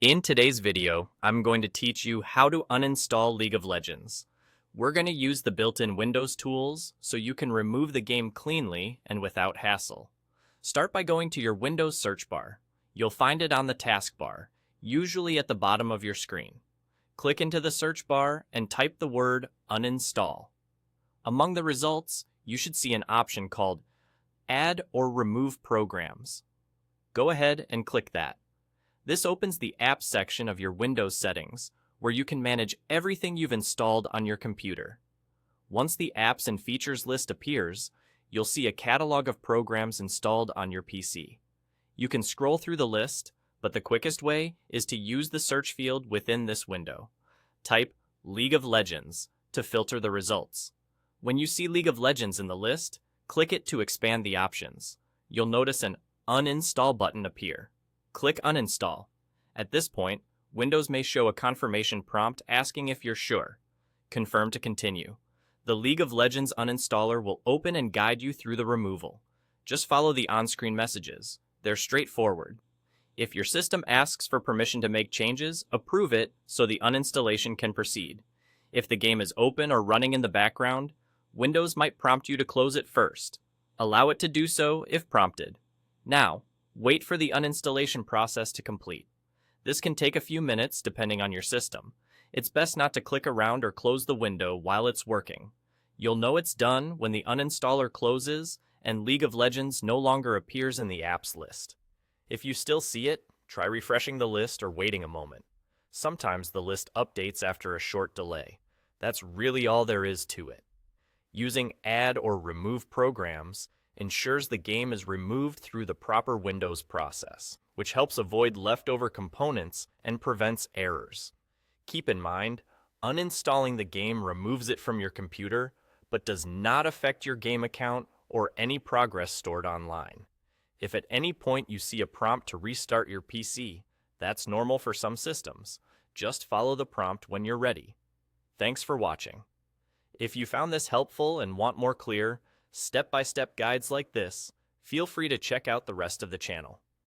In today's video, I'm going to teach you how to uninstall League of Legends. We're going to use the built-in Windows tools so you can remove the game cleanly and without hassle. Start by going to your Windows search bar. You'll find it on the taskbar, usually at the bottom of your screen. Click into the search bar and type the word uninstall. Among the results, you should see an option called Add or Remove Programs. Go ahead and click that. This opens the Apps section of your Windows settings, where you can manage everything you've installed on your computer. Once the Apps and Features list appears, you'll see a catalog of programs installed on your PC. You can scroll through the list, but the quickest way is to use the search field within this window. Type League of Legends to filter the results. When you see League of Legends in the list, click it to expand the options. You'll notice an Uninstall button appear. Click Uninstall. At this point, Windows may show a confirmation prompt asking if you're sure. Confirm to continue. The League of Legends uninstaller will open and guide you through the removal. Just follow the on-screen messages. They're straightforward. If your system asks for permission to make changes, approve it so the uninstallation can proceed. If the game is open or running in the background, Windows might prompt you to close it first. Allow it to do so if prompted. Now, wait for the uninstallation process to complete. This can take a few minutes depending on your system. It's best not to click around or close the window while it's working. You'll know it's done when the uninstaller closes and League of Legends no longer appears in the apps list. If you still see it, try refreshing the list or waiting a moment. Sometimes the list updates after a short delay. That's really all there is to it. Using Add or Remove Programs ensures the game is removed through the proper Windows process, which helps avoid leftover components and prevents errors. Keep in mind, uninstalling the game removes it from your computer, but does not affect your game account or any progress stored online. If at any point you see a prompt to restart your PC, that's normal for some systems. Just follow the prompt when you're ready. Thanks for watching. If you found this helpful and want more clear, step-by-step guides like this, feel free to check out the rest of the channel.